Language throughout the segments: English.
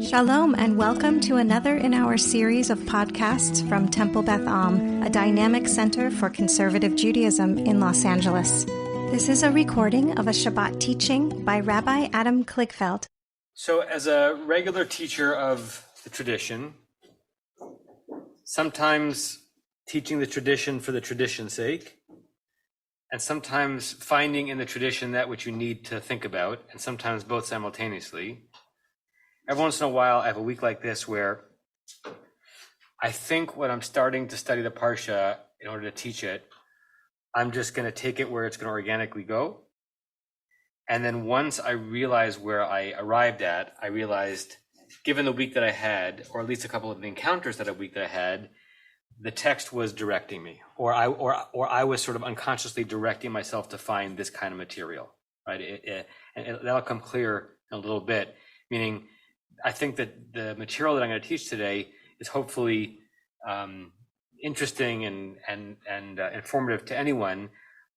Shalom and welcome to another in our series of podcasts from Temple Beth Am, a dynamic center for conservative Judaism in Los Angeles. This is a recording of a Shabbat teaching by Rabbi Adam Kligfeld. So as a regular teacher of the tradition, sometimes teaching the tradition for the tradition's sake, and sometimes finding in the tradition that which you need to think about, and sometimes both simultaneously. Every once in a while, I have a week like this where I think when I'm starting to study the Parsha in order to teach it, I'm just going to take it where it's going to organically go. And then once I realize where I arrived at, I realized, given the week that I had, or at least a couple of the encounters that I had, the text was directing me, or I was sort of unconsciously directing myself to find this kind of material, right? And that'll come clear in a little bit, meaning I think that the material that I'm going to teach today is hopefully interesting and informative to anyone.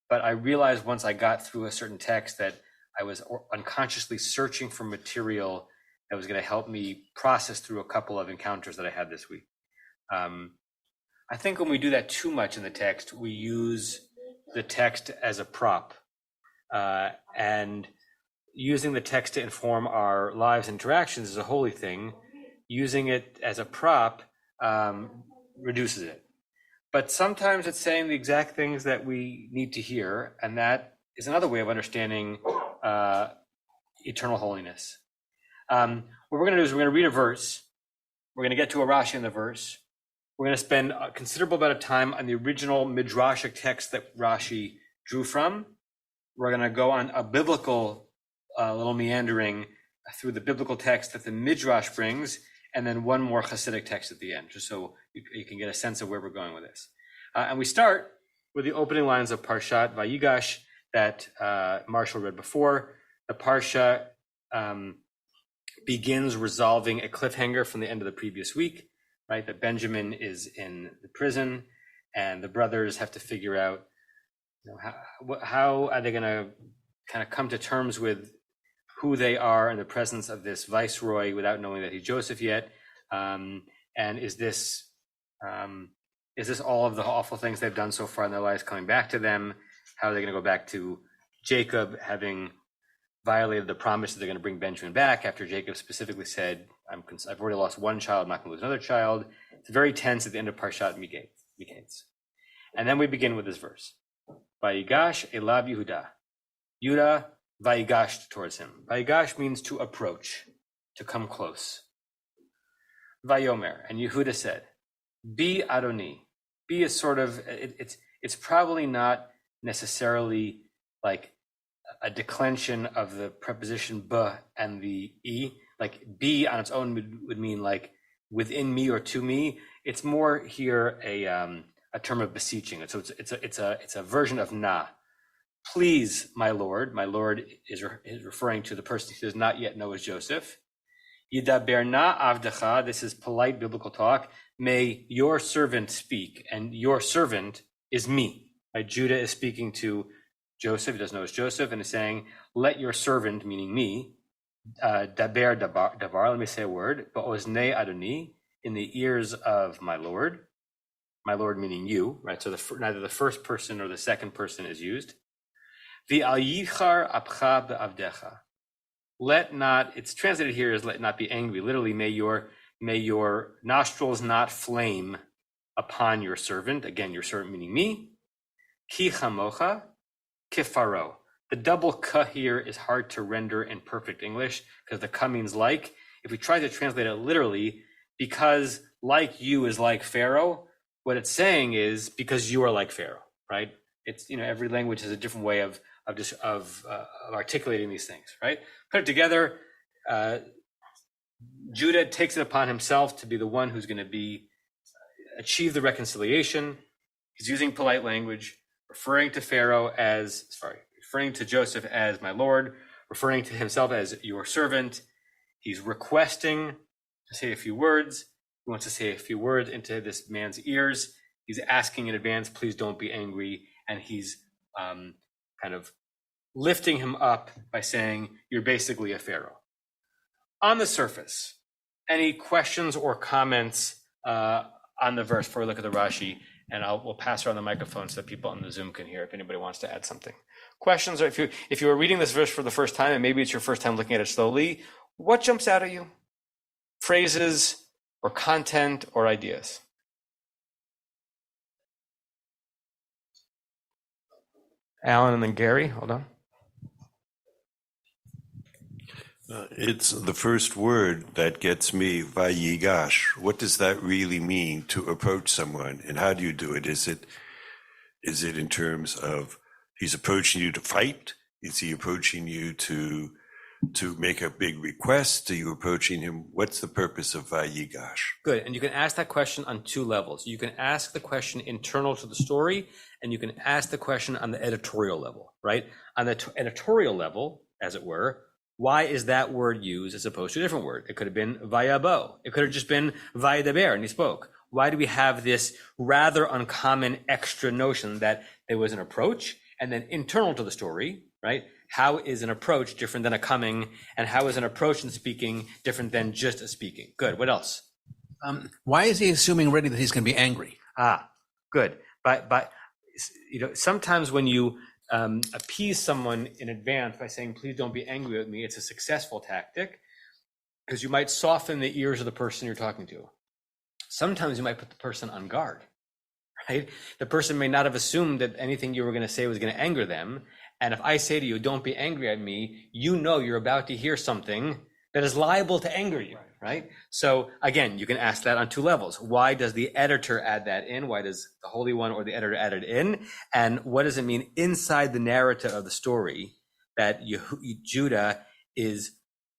But I realized once I got through a certain text that I was unconsciously searching for material that was going to help me process through a couple of encounters that I had this week. I think when we do that too much in the text, we use the text as a prop, and using the text to inform our lives and interactions is a holy thing. Using it as a prop reduces it. But sometimes it's saying the exact things that we need to hear, and that is another way of understanding eternal holiness. What we're going to do is we're going to read a verse. We're going to get to a Rashi in the verse. We're going to spend a considerable amount of time on the original midrashic text that Rashi drew from. We're going to go on a biblical little meandering through the biblical text that the Midrash brings, and then one more Hasidic text at the end, just so you can get a sense of where we're going with this. And we start with the opening lines of Parshat Vayiggash that Marshall read before. The Parsha begins resolving a cliffhanger from the end of the previous week, right? That Benjamin is in the prison, and the brothers have to figure out, how are they going to kind of come to terms with who they are in the presence of this viceroy without knowing that he's Joseph yet, and is this all of the awful things they've done so far in their lives coming back to them? How are they going to go back to Jacob, having violated the promise that they're going to bring Benjamin back after Jacob specifically said, I've already lost one child, I'm not going to lose another child. It's very tense at the end of Parshat Vayiggash. And then we begin with this verse. Vigash elav Yehuda. Yehuda Vigash towards him. Vigash means to approach, to come close. Vayomer, and Yehuda said, Bi Adoni. Bi is sort of, it's probably not necessarily like a declension of the preposition ba and the e. Like bi on its own would mean like within me or to me. It's more here a term of beseeching. So it's a version of na. Please, my Lord. My Lord is referring to the person who does not yet know as Joseph. Yidaber na avdecha. This is polite biblical talk. May your servant speak, and your servant is me. Right? Judah is speaking to Joseph. He doesn't know as Joseph, and is saying, "Let your servant," meaning me, daber davar. Let me say a word. Ba'oznei Adoni, in the ears of my Lord. My Lord meaning you, right? So neither the first person or the second person is used. V'al yichar apcha be'avdecha. Let not, it's translated here as let not be angry. Literally, may your nostrils not flame upon your servant. Again, your servant meaning me. Ki chamocha kifaro. The double ka here is hard to render in perfect English because the ka means like. If we try to translate it literally, because like you is like Pharaoh, what it's saying is because you are like Pharaoh, right? It's, every language has a different way of articulating these things, right? Put it together. Judah takes it upon himself to be the one who's going to achieve the reconciliation. He's using polite language, referring to Joseph as my Lord, referring to himself as your servant. He's requesting to say a few words. He wants to say a few words into this man's ears. He's asking in advance, please don't be angry. And he's kind of lifting him up by saying, you're basically a pharaoh. On the surface, any questions or comments on the verse before we look at the Rashi? And we'll pass around the microphone so that people on the Zoom can hear if anybody wants to add something. Questions, or if you were reading this verse for the first time, and maybe it's your first time looking at it slowly, what jumps out at you? Phrases or content or ideas? Alan and then Gary, hold on. It's the first word that gets me, Vayigash. What does that really mean, to approach someone? And how do you do it? Is it in terms of he's approaching you to fight? Is he approaching you to make a big request? Are you approaching him? What's the purpose of Vayigash? Good, and you can ask that question on two levels. You can ask the question internal to the story, and you can ask the question on the editorial level, right? On the editorial level, as it were, why is that word used as opposed to a different word? It could have been vayabo. It could have just been vayidaber, and he spoke. Why do we have this rather uncommon extra notion that there was an approach? And then internal to the story, right? How is an approach different than a coming? And how is an approach in speaking different than just a speaking? Good. What else? Why is he assuming already that he's going to be angry? Good. But sometimes when you appease someone in advance by saying, please don't be angry with me, it's a successful tactic because you might soften the ears of the person you're talking to. Sometimes you might put the person on guard, right? The person may not have assumed that anything you were going to say was going to anger them. And if I say to you, don't be angry at me, you know you're about to hear something that is liable to anger you, right? So again, you can ask that on two levels. Why does the editor add that in? Why does the Holy One or the editor add it in? And what does it mean inside the narrative of the story that Judah is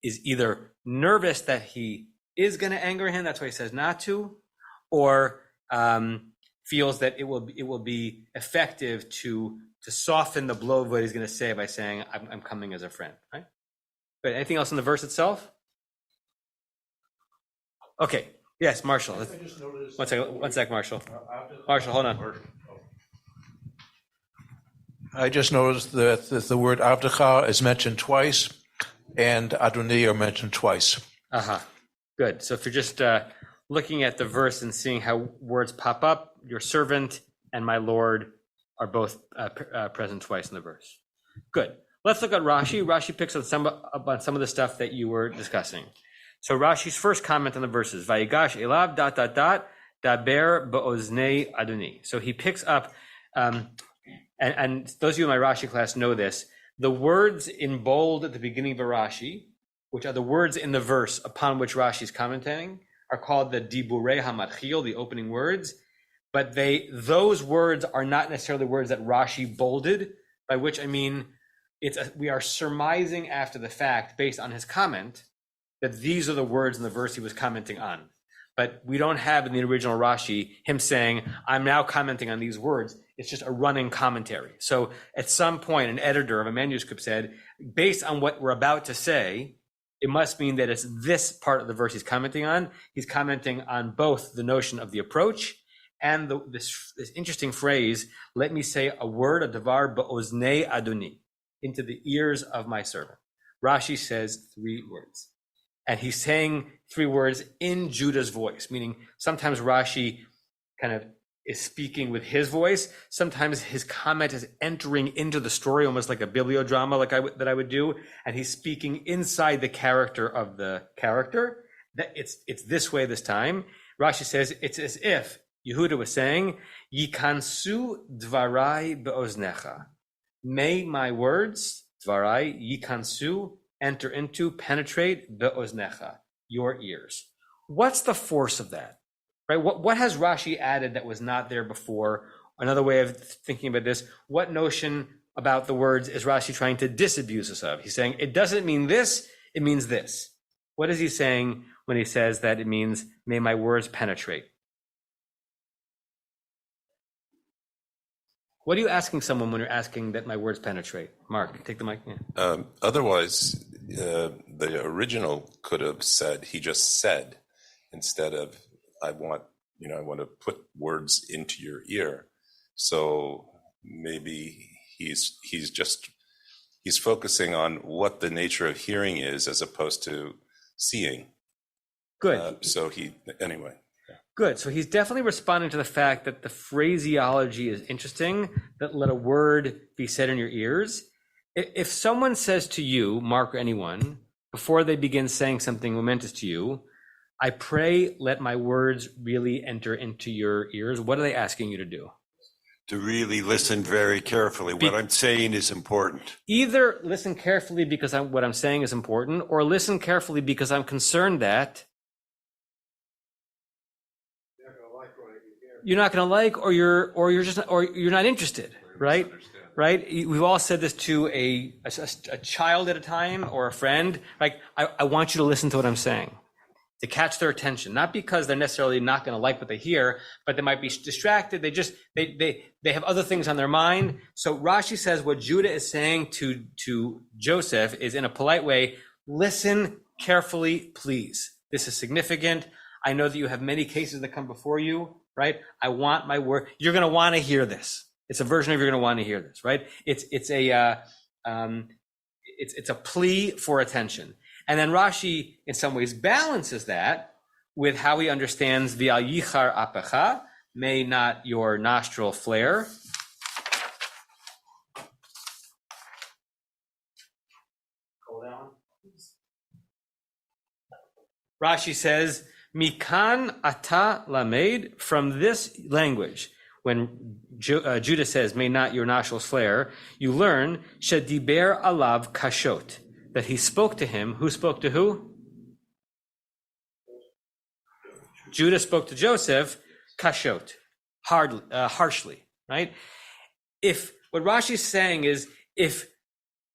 either nervous that he is going to anger him, that's why he says not to, or feels that it will be effective to soften the blow of what he's going to say by saying, I'm coming as a friend, right? But anything else in the verse itself? Okay. Yes, Marshall. One sec, Marshall. Marshall, hold on. I just noticed that the word Avdecha is mentioned twice, and Adoni are mentioned twice. Good. So if you're just looking at the verse and seeing how words pop up, your servant and my Lord are both present twice in the verse. Good. Let's look at Rashi. Rashi picks on some of the stuff that you were discussing. So Rashi's first comment on the verses, Vayigash elav ... daber ba'oznei Adoni. So he picks up, and those of you in my Rashi class know this, the words in bold at the beginning of a Rashi, which are the words in the verse upon which Rashi is commenting, are called the diburei hamatchil, the opening words, but those words are not necessarily words that Rashi bolded, by which I mean we are surmising after the fact, based on his comment, that these are the words in the verse he was commenting on. But we don't have in the original Rashi him saying, I'm now commenting on these words. It's just a running commentary. So at some point, an editor of a manuscript said, based on what we're about to say, it must mean that it's this part of the verse he's commenting on. He's commenting on both the notion of the approach and this interesting phrase, let me say a word, a davar ba'oznei Adoni, into the ears of my servant. Rashi says 3 words. And he's saying 3 words in Judah's voice, meaning sometimes Rashi kind of is speaking with his voice. Sometimes his comment is entering into the story, almost like a bibliodrama, that I would do. And he's speaking inside the character of the character. That it's this way this time. Rashi says it's as if Yehuda was saying, Yikansu dvarai be'oznecha. May my words, dvarai, yikansu, enter into, penetrate, be'oznecha, your ears. What's the force of that? Right? What has Rashi added that was not there before? Another way of thinking about this, what notion about the words is Rashi trying to disabuse us of? He's saying, it doesn't mean this, it means this. What is he saying when he says that it means, may my words penetrate? What are you asking someone when you're asking that my words penetrate? Mark, take the mic. Yeah. Otherwise, the original could have said, he just said, instead of, I want to put words into your ear. So maybe he's focusing on what the nature of hearing is as opposed to seeing. Good. Anyway. Good. So he's definitely responding to the fact that the phraseology is interesting, that let a word be said in your ears. If someone says to you, Mark or anyone, before they begin saying something momentous to you, I pray let my words really enter into your ears, what are they asking you to do? To really listen very carefully. What I'm saying is important. Either listen carefully because what I'm saying is important, or listen carefully because I'm concerned that you're not going to like, or you're not interested, right? Right? We've all said this to a child at a time or a friend. Like, I want you to listen to what I'm saying, to catch their attention, not because they're necessarily not going to like what they hear, but they might be distracted. They have other things on their mind. So Rashi says what Judah is saying to Joseph is, in a polite way, listen carefully, please. This is significant. I know that you have many cases that come before you. Right? I want my word. You're going to want to hear this. It's a version of you're going to want to hear this, right? It's a plea for attention. And then Rashi, in some ways, balances that with how he understands v'al yichar apecha, may not your nostril flare. Rashi says, Mikan ata lamed, from this language, when Judah says, may not your nostrils flare, you learn, shediber alav kashot, that he spoke to him. Who spoke to who? Judah spoke to Joseph, kashot, harshly, right? If what Rashi is saying is, if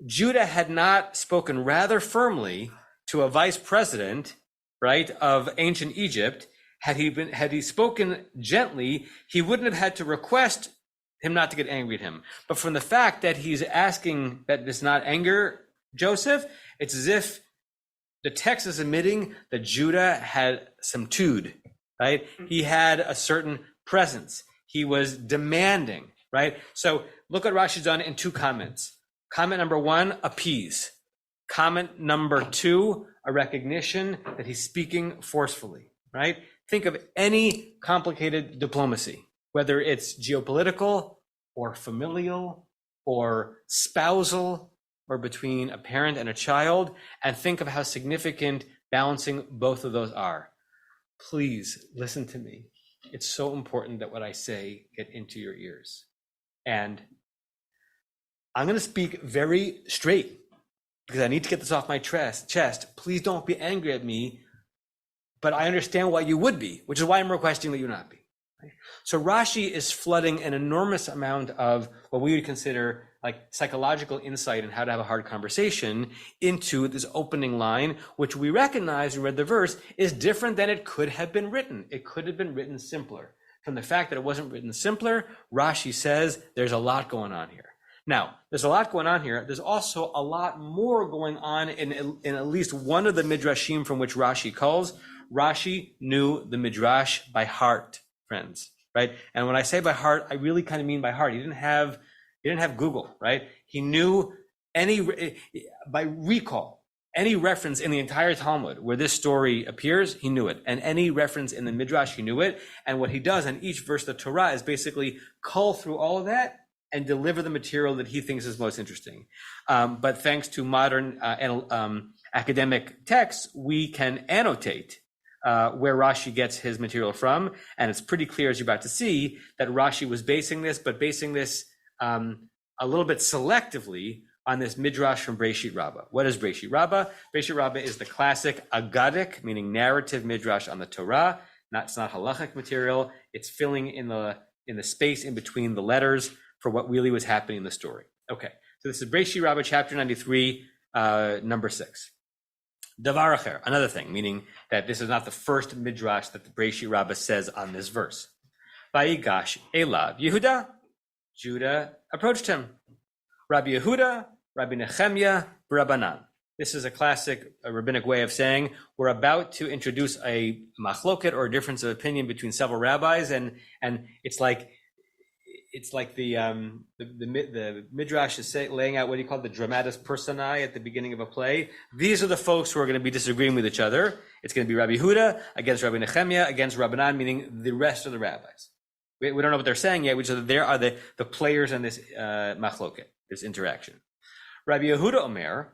Judah had not spoken rather firmly to a vice president, right, of ancient Egypt, had he spoken gently, he wouldn't have had to request him not to get angry at him. But from the fact that he's asking that this not anger Joseph, it's as if the text is admitting that Judah had some tude, right? He had a certain presence. He was demanding, right? So look what Rashi's done in two comments. Comment number one, appease. Comment number two, a recognition that he's speaking forcefully, right? Think of any complicated diplomacy, whether it's geopolitical or familial or spousal or between a parent and a child, and think of how significant balancing both of those are. Please listen to me. It's so important that what I say get into your ears. And I'm going to speak very straight, because I need to get this off my chest. Please don't be angry at me, but I understand why you would be, which is why I'm requesting that you not be. Right? So Rashi is flooding an enormous amount of what we would consider like psychological insight in how to have a hard conversation into this opening line, which we recognize, we read the verse, is different than it could have been written. It could have been written simpler. From the fact that it wasn't written simpler, Rashi says there's a lot going on here. Now, there's a lot going on here. There's also a lot more going on in at least one of the midrashim from which Rashi calls. Rashi knew the midrash by heart, friends, right? And when I say by heart, I really kind of mean by heart. He didn't have Google, right? He knew by recall, any reference in the entire Talmud where this story appears, he knew it. And any reference in the midrash, he knew it. And what he does on each verse of the Torah is basically cull through all of that and deliver the material that he thinks is most interesting. But thanks to modern academic texts, we can annotate where Rashi gets his material from. And it's pretty clear, as you're about to see, that Rashi was basing this a little bit selectively on this midrash from Breshit Rabbah. What is Breshit Rabbah? Breshit Rabbah is the classic Agadic, meaning narrative midrash on the Torah. It's not halachic material. It's filling in the space in between the letters for what really was happening in the story. Okay, so this is Breshit Rabbah, chapter 93, number 6. Davar acher, another thing, meaning that this is not the first midrash that the Breshit Rabbah says on this verse. Vigash elav Yehuda, Judah approached him. Rabbi Yehuda, Rabbi Nechemya, Rabbanan. This is a classic rabbinic way of saying we're about to introduce a machloket or a difference of opinion between several rabbis, and it's like it's like the Midrash is laying out what do you call the dramatis personae at the beginning of a play. These are the folks who are going to be disagreeing with each other. It's going to be Rabbi Yehuda against Rabbi Nehemiah against Rabbanan, meaning the rest of the rabbis. We don't know what they're saying yet, which is that there are the players in this machloket, this interaction. Rabbi Yehuda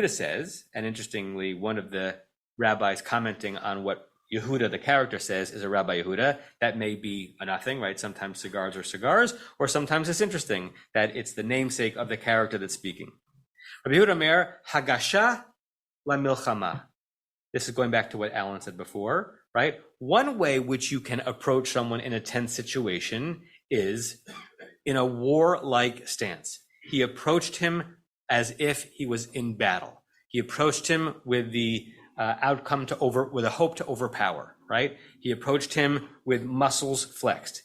says, and interestingly, one of the rabbis commenting on what Yehuda, the character, says is a Rabbi Yehuda. That may be a nothing, right? Sometimes cigars are cigars, or sometimes it's interesting that it's the namesake of the character that's speaking. Rabbi Yehuda Omer, Hagasha la milchama. This is going back to what Alan said before, right? One way which you can approach someone in a tense situation is in a warlike stance. He approached him as if he was in battle. He approached him with the outcome with a hope to overpower, right? He approached him with muscles flexed.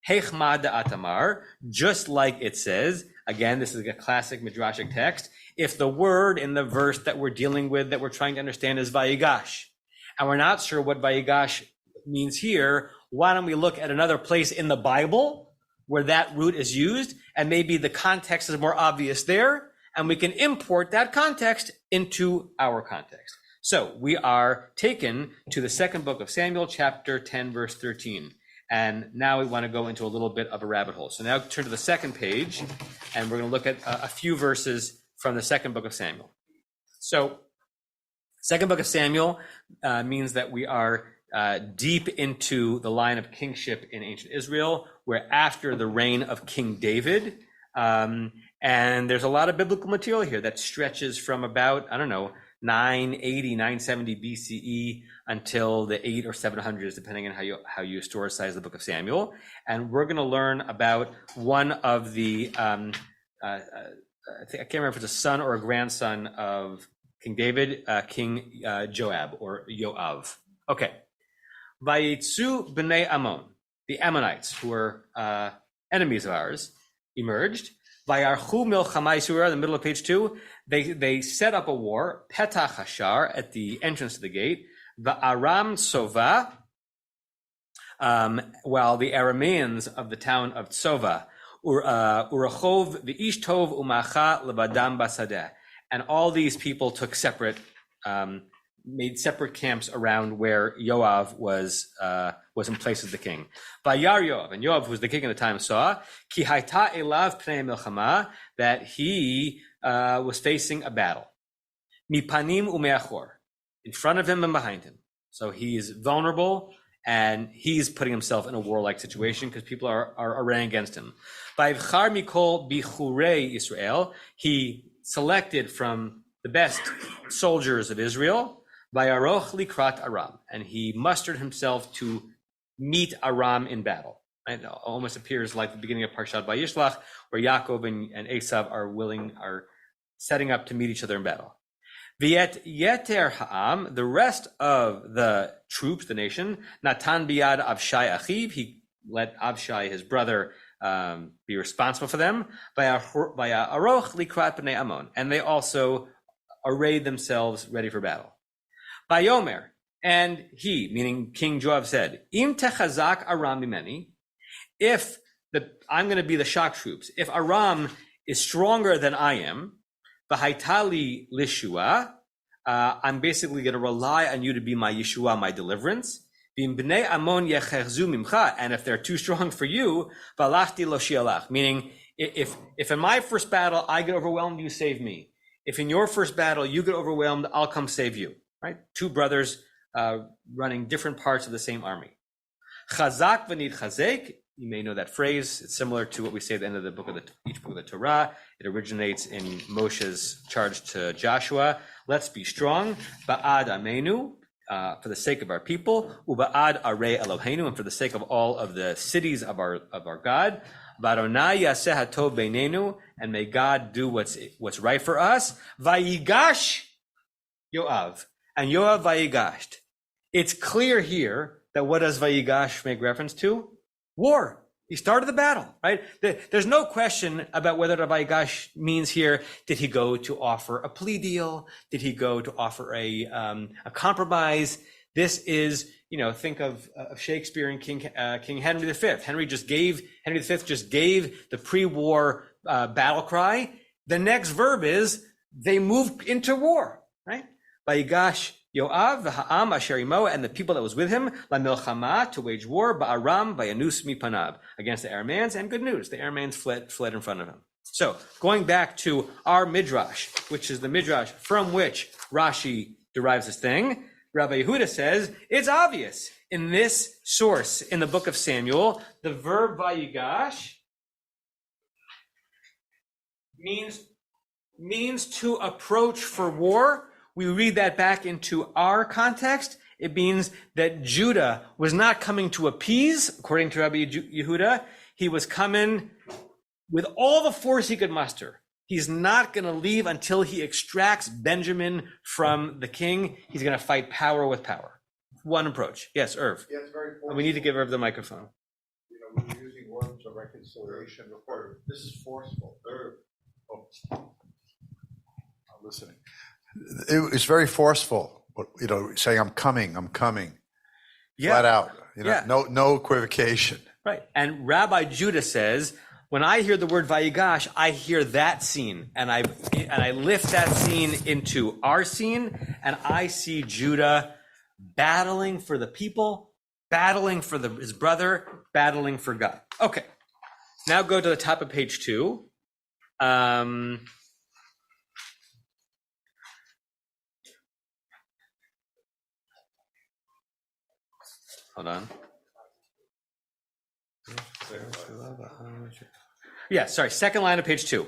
Heichma da'atamar, just like it says, again, this is a classic midrashic text, if the word in the verse that we're dealing with, that we're trying to understand is Vayigash, and we're not sure what Vayigash means here, why don't we look at another place in the Bible where that root is used, and maybe the context is more obvious there, and we can import that context into our context. So we are taken to the second book of Samuel, chapter 10, verse 13. And now we want to go into a little bit of a rabbit hole. So now turn to the second page, and we're going to look at a few verses from the second book of Samuel. So second book of Samuel means that we are deep into the line of kingship in ancient Israel. We're after the reign of King David. And there's a lot of biblical material here that stretches from about, 980, 970 BCE until the 800 or 700s, depending on how you historicize the book of Samuel. And we're going to learn about one of the, I can't remember if it's a son or a grandson of King David, King Joab or Yoav. Okay. Vayitzu b'nei Ammon, the Ammonites, who were enemies of ours, emerged. Vayarchu milchama Yisura, in the middle of page 2, they set up a war, Petach Hashar, at the entrance to the gate, Va'aram Tsova, while the Arameans of the town of Tsova, Urachov v'ish tov umacha levadam basadeh, and all these people took made separate camps around where Yoav was in place as the king. Vayar Yoav, and Yoav, who was the king at the time, saw ki hayta elav pnei milchama, that he was facing a battle. Mipanim umeachor, in front of him and behind him. So he is vulnerable, and he's putting himself in a warlike situation because people are arraying against him. Vayivchar mikol bichurei Yisrael, he selected from the best soldiers of Israel, Vayaroch likrat Aram, and he mustered himself to meet Aram in battle. It almost appears like the beginning of Parshat Vayishlach, where Yaakov and Esav are setting up to meet each other in battle. V'yet yeter ha'am, the rest of the troops, the nation, Natan biyad Avshai achiv, he let Avshai, his brother, be responsible for them. Vayaroch likrat b'nei Ammon, and they also arrayed themselves ready for battle. Bayomer, and he, meaning King Joab, said, Im techazak Aram mimeni, I'm going to be the shock troops. If Aram is stronger than I am, v'haitali lishua, I'm basically going to rely on you to be my Yeshua, my deliverance. V'im bnei Ammon yechechzu mimcha, and if they're too strong for you, v'alachti lo shialach, meaning if in my first battle I get overwhelmed, you save me. If in your first battle you get overwhelmed, I'll come save you. Right? Two brothers running different parts of the same army. Chazak v'nid chazek. You may know that phrase. It's similar to what we say at the end of each book of the Torah. It originates in Moshe's charge to Joshua. Let's be strong. Ba'ad amenu, for the sake of our people. Uba'ad arei Eloheinu, and for the sake of all of the cities of our God. V'Adonai yaseh hatov beinenu, and may God do what's right for us. Vayigash Yoav. And Yoav Vayigashed. It's clear here that what does Vayigash make reference to? War. He started the battle, right? There's no question about whether the Vayigash means here, did he go to offer a plea deal? Did he go to offer a compromise? This is, think of Shakespeare and King Henry V. Henry V just gave the pre-war battle cry. The next verb is they moved into war, right? Vayigash Yoav v'ha'am asher imo, and the people that was with him, la milchama, to wage war, ba'aram v'yanus mipanab, against the Arameans. And good news, the Arameans fled in front of him. So going back to our midrash, which is the midrash from which Rashi derives this thing, Rabbi Yehuda says it's obvious in this source in the book of Samuel, the verb vayigash means to approach for war. We read that back into our context. It means that Judah was not coming to appease, according to Rabbi Yehuda. He was coming with all the force he could muster. He's not going to leave until he extracts Benjamin from the king. He's going to fight power with power. One approach. Yes, Irv. Yeah, it's very forceful. We need to give Irv the microphone. When you're using words of reconciliation, this is forceful. Irv. Oh, I'm listening. It's very forceful. Saying I'm coming. Yeah. Flat out. Yeah. No equivocation. Right. And Rabbi Judah says, when I hear the word Vayigash, I hear that scene, and I lift that scene into our scene, and I see Judah battling for the people, battling for his brother, battling for God. Okay, now go to the top of page 2. Hold on. Yeah, sorry, second line of page 2.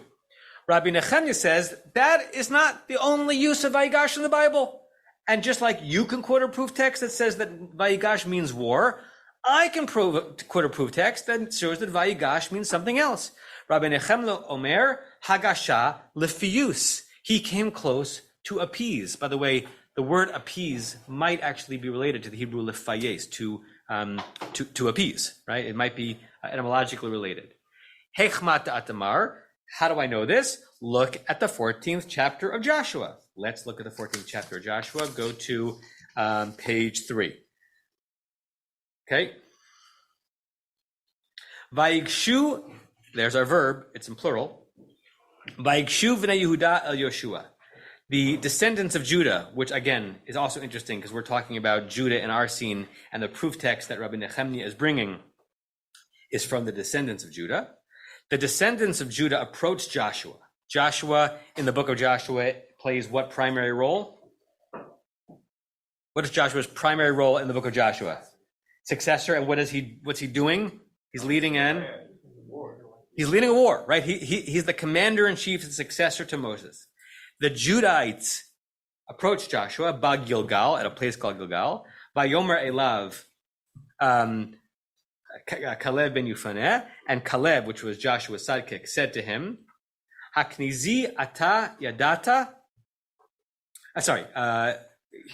Rabbi Nechemya says that is not the only use of Vayigash in the Bible. And just like you can quote a proof text that says that Vayigash means war, I can quote a proof text that shows that Vayigash means something else. Rabbi Nechemya Omer Hagasha Lefius. He came close to appease. By the way, the word appease might actually be related to the Hebrew lefayes, to appease, right? It might be etymologically related. Hechmat Atamar. How do I know this? Look at the 14th chapter of Joshua. Let's look at the 14th chapter of Joshua. Go to page 3. Okay. Vayigshu, there's our verb, it's in plural. Vayigshu v'nei Yehuda el Yoshua. The descendants of Judah, which again is also interesting because we're talking about Judah in our scene, and the proof text that Rabbi Nechemya is bringing is from the descendants of Judah. The descendants of Judah approached Joshua. Joshua, in the book of Joshua, plays what primary role? What is Joshua's primary role in the book of Joshua? Successor, and what's he doing? He's leading a war, right? He's the commander-in-chief and successor to Moses. The Judahites approached Joshua, Ba Gilgal, at a place called Gilgal. Vayomer Elav, Caleb ben Yefuneh, and Caleb, which was Joshua's sidekick, said to him, Haknizi ata yadata.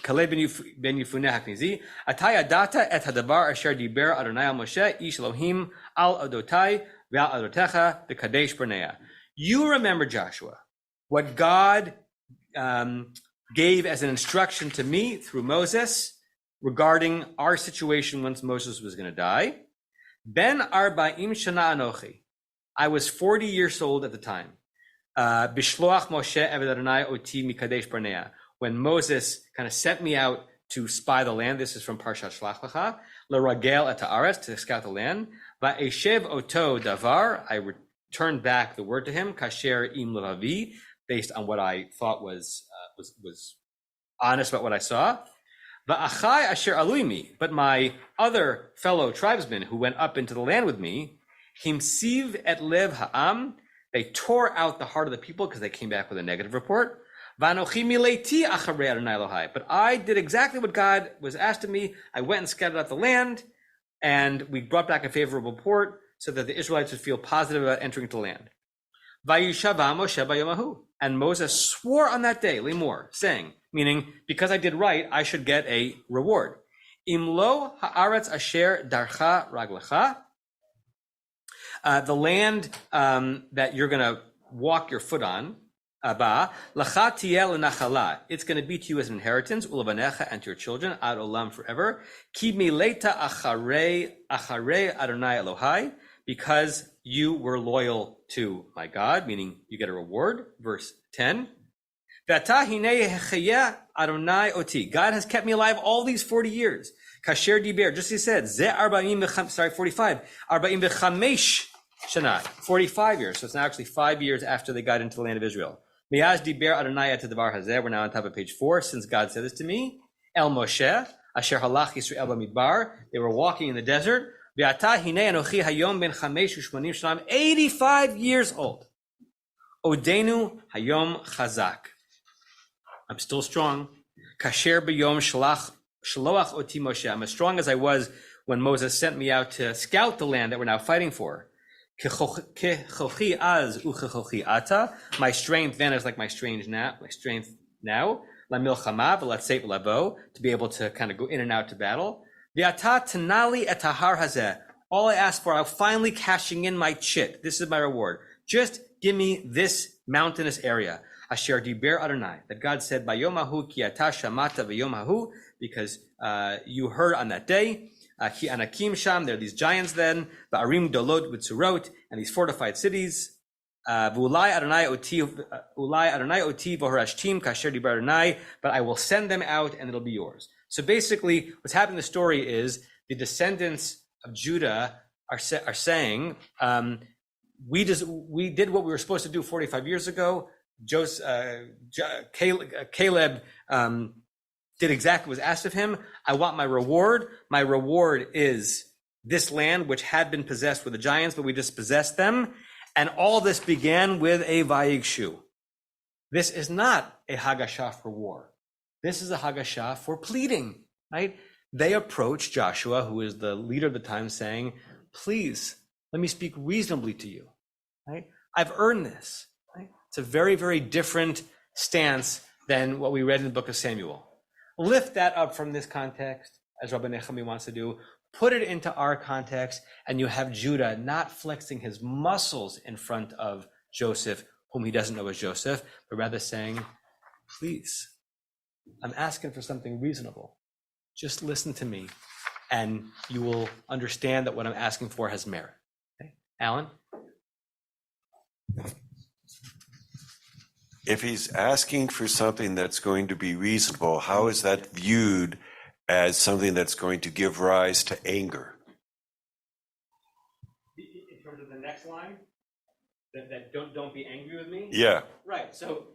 Caleb ben Yefuneh Haknizi ata yadata et hadabar asher diber Adonai al Moshe ish Elohim al adotai ve'al adotecha v'kadesh b'neiah. You remember, Joshua, what God gave as an instruction to me through Moses regarding our situation once Moses was going to die. Ben arba'im shana anochi. I was 40 years old at the time. Bishloach Moshe eved Adonai oti mikadesh barnea. When Moses kind of sent me out to spy the land, this is from Parshat Shlach Lecha, l'ragel et haaretz, to scout the land. Va'eshev oto davar. I returned back the word to him, kasher im levavi, based on what I thought was honest about what I saw. Va'achai asher aluimi, but my other fellow tribesmen who went up into the land with me, himsiv et lev ha'am, they tore out the heart of the people because they came back with a negative report. Va'anochi mileti acharei Adonai Elohai, but I did exactly what God was asked of me. I went and scouted out the land, and we brought back a favorable report so that the Israelites would feel positive about entering into the land. Vayishava Moshe bayomahu, and Moses swore on that day, limor, saying, meaning, because I did right, I should get a reward. Imlo haaretz asher darcha raglecha, the land that you're going to walk your foot on, Abba, lacha tiyeh lenachala. It's going to be to you as an inheritance, ulavanecha, and to your children, ad olam, forever. Ki mileta acharei Adonai Elohai, because you were loyal to my God, meaning you get a reward. Verse 10. V'ata hinei hechayeh Adonai oti. God has kept me alive all these 40 years. Kasher diber, just as he said, ze 45. 45 shana, 45 years. So it's now actually 5 years after they got into the land of Israel. Miaz diber Adonai et devar hazeh. We're now on top of page 4. Since God said this to me, El Moshe, asher halach Yisrael b'midbar. They were walking in the desert. V'ata hinei anochi hayom ben 85 years old. Odenu hayom chazak. I'm still strong. Kasher b'yom shaloach oti Moshe. I'm as strong as I was when Moses sent me out to scout the land that we're now fighting for. Kechochi az uchechochi ata. My strength then is like my strength now. La milchama v'latzeit v'lavo, to be able to kind of go in and out to battle. V'ata tenali et hahar hazeh. All I ask for, I'm finally cashing in my chit. This is my reward. Just give me this mountainous area. Asher diber Adonai, that God said, Bayomahu ki ata shamata v'yomahu, because you heard on that day. Ki anakim sham, there are these giants then, ba'arim dolot v'tzurot, and these fortified cities. V'ulai Adonai oti v'horashtim kasher diber Adonai, but I will send them out and it'll be yours. So basically, what's happening in the story is the descendants of Judah are saying, we did what we were supposed to do 45 years ago. Caleb did exactly what was asked of him. I want my reward. My reward is this land which had been possessed with the giants, but we dispossessed them. And all this began with a Vayigshu. This is not a Hagashah for war. This is a Hagashah for pleading, right? They approach Joshua, who is the leader of the time, saying, please, let me speak reasonably to you, right? I've earned this. It's a very, very different stance than what we read in the book of Samuel. Lift that up from this context, as Rabbi Nechemi wants to do, put it into our context, and you have Judah not flexing his muscles in front of Joseph, whom he doesn't know as Joseph, but rather saying, please, I'm asking for something reasonable. Just listen to me, and you will understand that what I'm asking for has merit. Okay? Alan? If he's asking for something that's going to be reasonable, how is that viewed as something that's going to give rise to anger? In terms of the next line, that don't be angry with me? Yeah. Right. So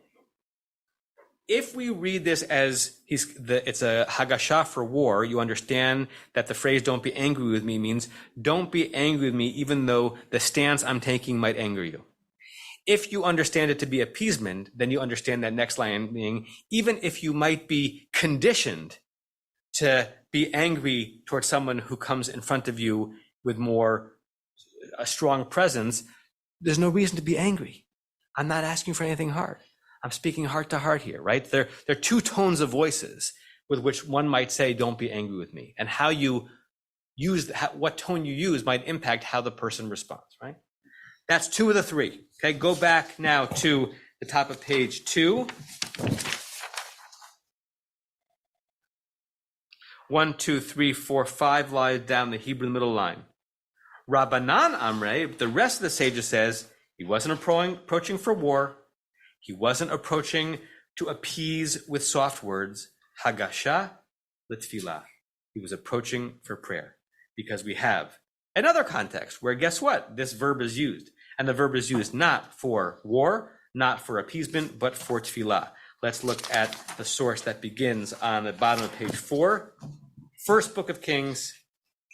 if we read this as it's a Hagashah for war, you understand that the phrase "don't be angry with me" means don't be angry with me, even though the stance I'm taking might anger you. If you understand it to be appeasement, then you understand that next line being, even if you might be conditioned to be angry towards someone who comes in front of you with a strong presence, there's no reason to be angry. I'm not asking for anything hard. I'm speaking heart to heart here, right? There are two tones of voices with which one might say, don't be angry with me. And how you use, what tone you use might impact how the person responds, right? That's two of the three. Okay, go back now to the top of page 2. 1, 2, 3, 4, 5 lies down the Hebrew middle line. Rabbanan Amre, the rest of the sages says, he wasn't approaching for war. He wasn't approaching to appease with soft words. Hagasha l'tfilah. He was approaching for prayer. Because we have another context where, guess what? This verb is used. And the verb is used not for war, not for appeasement, but for tefillah. Let's look at the source that begins on the bottom of page 4. First book of Kings,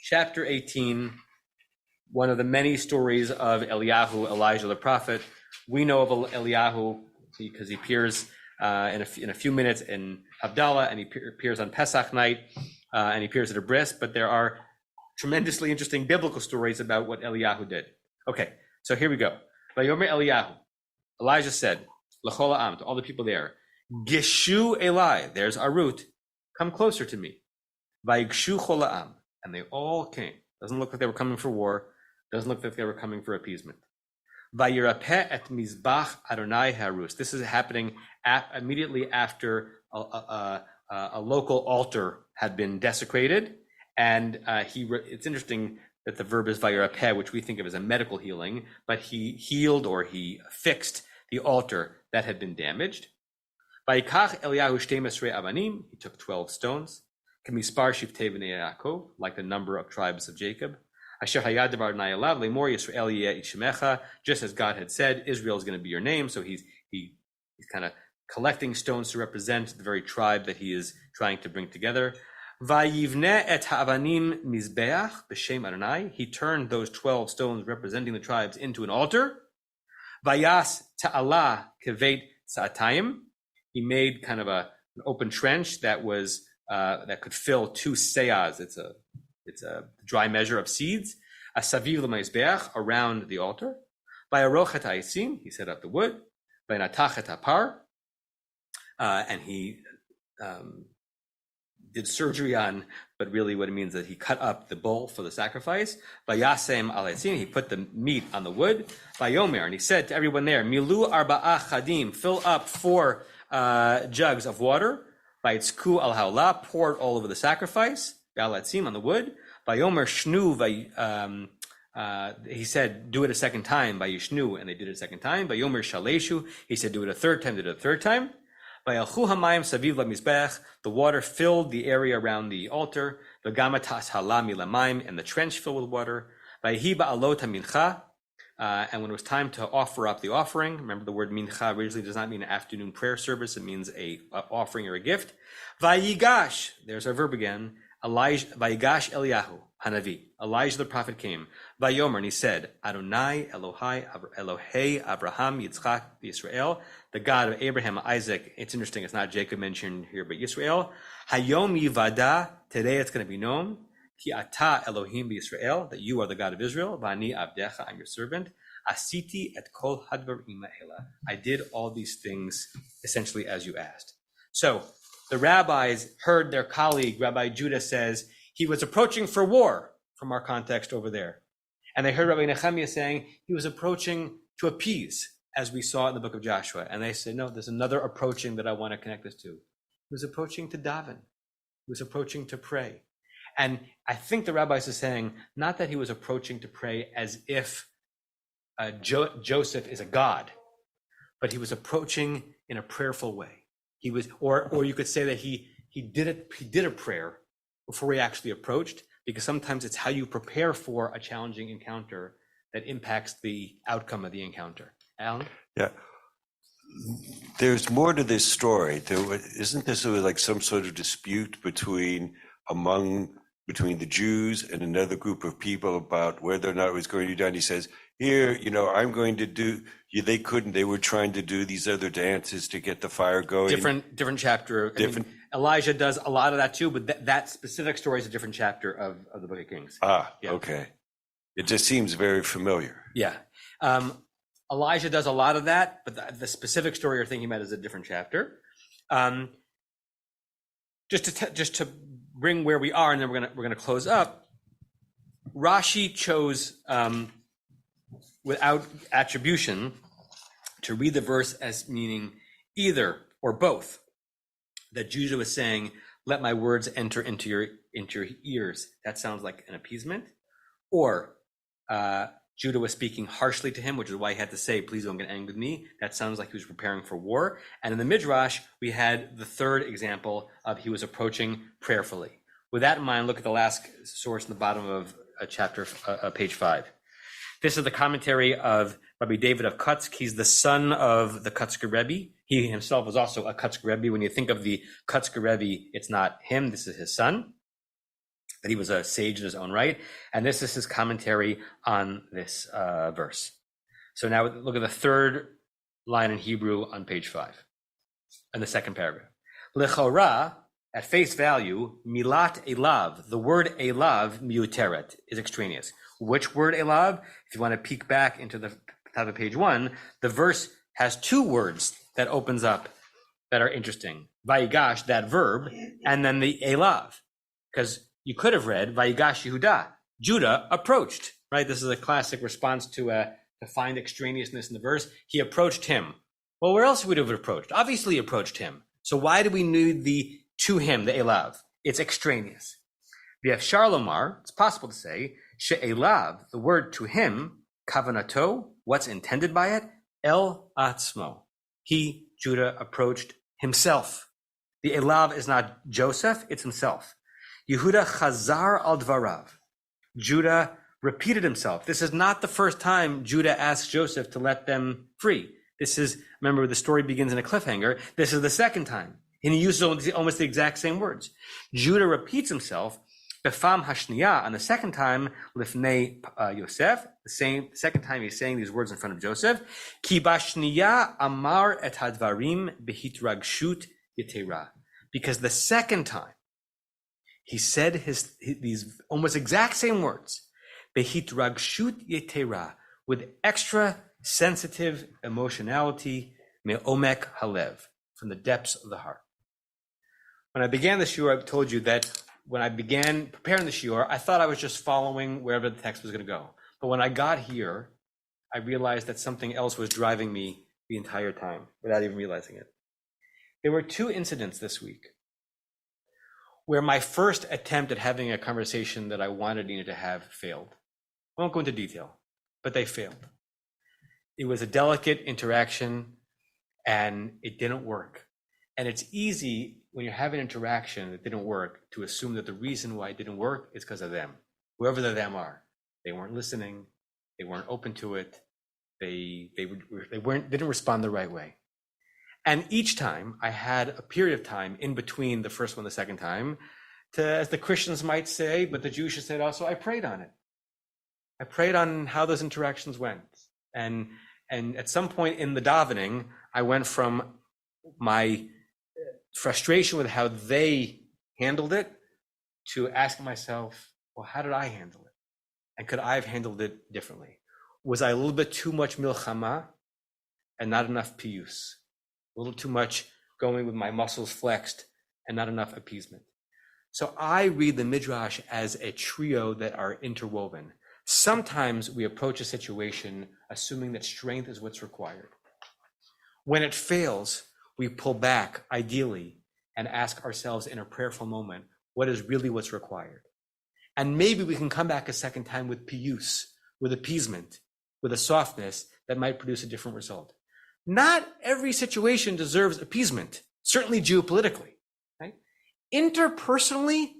chapter 18, one of the many stories of Eliyahu, Elijah the prophet. We know of Eliyahu because he appears in a few minutes in Havdalah, and he appears on Pesach night, and he appears at a bris, but there are tremendously interesting biblical stories about what Eliyahu did. Okay, so here we go. Vayomer Eliyahu. Elijah said, L'chol ha'am, to all the people there, Gishu Eli, there's our root, come closer to me. Vayigshu chol ha'am, and they all came. Doesn't look like they were coming for war. Doesn't look like they were coming for appeasement. Vayirapeh et mizbach Adonai harus. This is happening immediately after a local altar had been desecrated, and it's interesting that the verb is vayirapeh, which we think of as a medical healing, but he healed or he fixed the altar that had been damaged. Vayikach Eliyahu 12 avanim. He took 12 stones. Kemispar shiftei bnei Yaakov, like the number of tribes of Jacob. Asher hayad devar Adonai elav lemor Yisrael yeh ishemecha. Just as God had said, Israel is going to be your name. So he's kind of collecting stones to represent the very tribe that he is trying to bring together. Vayivne et ha'avanim mizbeach b'shem Adonai. He turned those 12 stones representing the tribes into an altar. Vayas ta'ala kevet sa'atayim. He made kind of an open trench that was that could fill 2 seahs. It's a dry measure of seeds. Asaviv l'mizbeach, around the altar. Vayarochet ha'esim. He set up the wood. Vayinatach et hapar. And he did surgery on, but really what it means is that he cut up the bull for the sacrifice. Vayasem al etzim, he put the meat on the wood. Vayomer, and he said to everyone there, Milu arba'ah chadim, fill up 4 jugs of water. Vayitzku al haolah, pour it all over the sacrifice. Al etzim, on the wood. Vayomer shnu, he said, do it a second time. Vayishnu, and they did it a second time. Vayomer shaleshu, he said, do it a third time. They did it a third time. The water filled the area around the altar. And the trench filled with water. And when it was time to offer up the offering, remember the word mincha originally does not mean an afternoon prayer service. It means a offering or a gift. Vigash, there's our verb again. Vigash Eliyahu Hanavi. Elijah the prophet came. Vayomer, and he said, Adonai Elohei Abraham Yitzchak Yisrael, the God of Abraham, Isaac. It's interesting, it's not Jacob mentioned here, but Yisrael. Hayom Yivada, today it's going to be known. Ki ata Elohim Yisrael, that you are the God of Israel. Vani Abdecha, I'm your servant. Asiti et kol hadvarim ha'ela. I did all these things essentially as you asked. So the rabbis heard their colleague, Rabbi Judah, says he was approaching for war, from our context over there. And they heard Rabbi Nehemiah saying he was approaching to appease, as we saw in the book of Joshua. And they said, no, there's another approaching that I want to connect this to. He was approaching to daven. He was approaching to pray. And I think the rabbis are saying, not that he was approaching to pray as if Joseph is a god, but he was approaching in a prayerful way. He was, or you could say that he did a prayer before he actually approached, because sometimes it's how you prepare for a challenging encounter that impacts the outcome of the encounter. Alan? Yeah. There's more to this story. Isn't there sort of like some sort of dispute between the Jews and another group of people about whether or not it was going to be done? He says, here, I'm going to do, they were trying to do these other dances to get the fire going. Different chapter. Elijah does a lot of that too, but that specific story is a different chapter of the Book of Kings. Yeah. Okay. It just seems very familiar. Yeah. Elijah does a lot of that, but the specific story you're thinking about is a different chapter. Just to bring where we are, and then we're gonna close up. Rashi chose without attribution to read the verse as meaning either or both. That Judah was saying, "Let my words enter into your ears." That sounds like an appeasement, or Judah was speaking harshly to him, which is why he had to say, "Please don't get angry with me." That sounds like he was preparing for war. And in the Midrash, we had the third example of he was approaching prayerfully. With that in mind, look at the last source in the bottom of chapter, page 5. This is the commentary of Rabbi David of Kutsk. He's the son of the Kutzker Rebbe. He himself was also a Kutzker Rebbe. When you think of the Kutzker Rebbe, it's not him, this is his son. But he was a sage in his own right. And this is his commentary on this verse. So now look at the third line in Hebrew on page 5, in the second paragraph. Lechora, at face value, milat elav, the word elav, miuteret, is extraneous. Which word elav? If you want to peek back into the top of page 1, the verse has 2 words that opens up that are interesting. Vayigash, that verb, and then the elav. Because you could have read Vayigash Yehuda, Judah approached, right? This is a classic response to a to find extraneousness in the verse. He approached him. Well, where else would he have approached? Obviously he approached him. So why do we need the to him, the elav? It's extraneous. V'efshar lomar, it's possible to say, she'elav, the word to him, kavanato, what's intended by it, el atzmo. He, Judah, approached himself. The elav is not Joseph, it's himself. Yehuda chazar al dvarav. Judah repeated himself. This is not the first time Judah asked Joseph to let them free. This is, remember, the story begins in a cliffhanger. This is the second time. And he uses almost the exact same words. Judah repeats himself, befam hashniya, on the second time, lifnei Yosef, the second time he's saying these words in front of Joseph, ki bashniya amar et hadvarim behitragshut yetera. Because the second time, he said these almost exact same words, behitragshut yetera, with extra sensitive emotionality, me'omek halev, from the depths of the heart. When I began the shiur, I told you that when I began preparing the shiur, I thought I was just following wherever the text was going to go. But when I got here, I realized that something else was driving me the entire time without even realizing it. There were two incidents this week where my first attempt at having a conversation that I wanted Nina to have failed. I won't go into detail, but they failed. It was a delicate interaction and it didn't work. And it's easy when you have an interaction that didn't work to assume that the reason why it didn't work is because of them, whoever the them are. They weren't listening. They weren't open to it. They didn't respond the right way. And each time I had a period of time in between the first one and the second time to, as the Christians might say, but the Jews should say it also, I prayed on it. I prayed on how those interactions went. And at some point in the davening, I went from my frustration with how they handled it to asking myself, well, how did I handle it? And could I have handled it differently? Was I a little bit too much milchama and not enough piyus? A little too much going with my muscles flexed and not enough appeasement. So I read the Midrash as a trio that are interwoven. Sometimes we approach a situation assuming that strength is what's required. When it fails, we pull back, ideally, and ask ourselves in a prayerful moment, what is really what's required? And maybe we can come back a second time with piyus, with appeasement, with a softness that might produce a different result. Not every situation deserves appeasement, certainly geopolitically. Right? Interpersonally,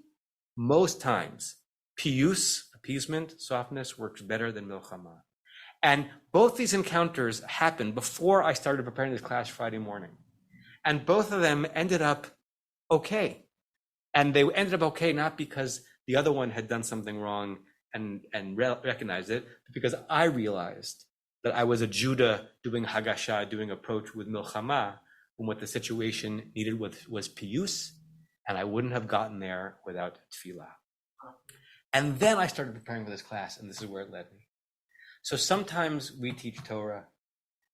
most times, piyus, appeasement, softness, works better than milchama. And both these encounters happened before I started preparing this class Friday morning. And both of them ended up okay. And they ended up okay not because the other one had done something wrong and recognized it, but because I realized that I was a Judah doing hagasha, doing approach with milchama, when what the situation needed was piyus, and I wouldn't have gotten there without tefillah. And then I started preparing for this class, and this is where it led me. So sometimes we teach Torah,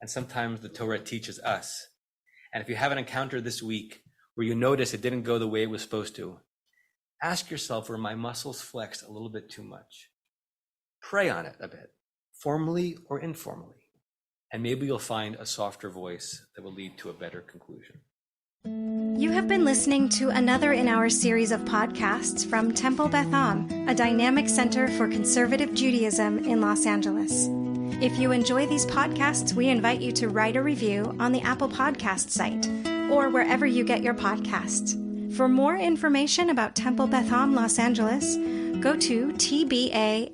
and sometimes the Torah teaches us. And if you have an encounter this week where you notice it didn't go the way it was supposed to, ask yourself, were my muscles flexed a little bit too much? Pray on it a bit, formally or informally, and maybe you'll find a softer voice that will lead to a better conclusion. You have been listening to another in our series of podcasts from Temple Beth Am, a dynamic center for conservative Judaism in Los Angeles. If you enjoy these podcasts, we invite you to write a review on the Apple Podcast site or wherever you get your podcasts. For more information about Temple Beth Am Los Angeles, go to tbala.org.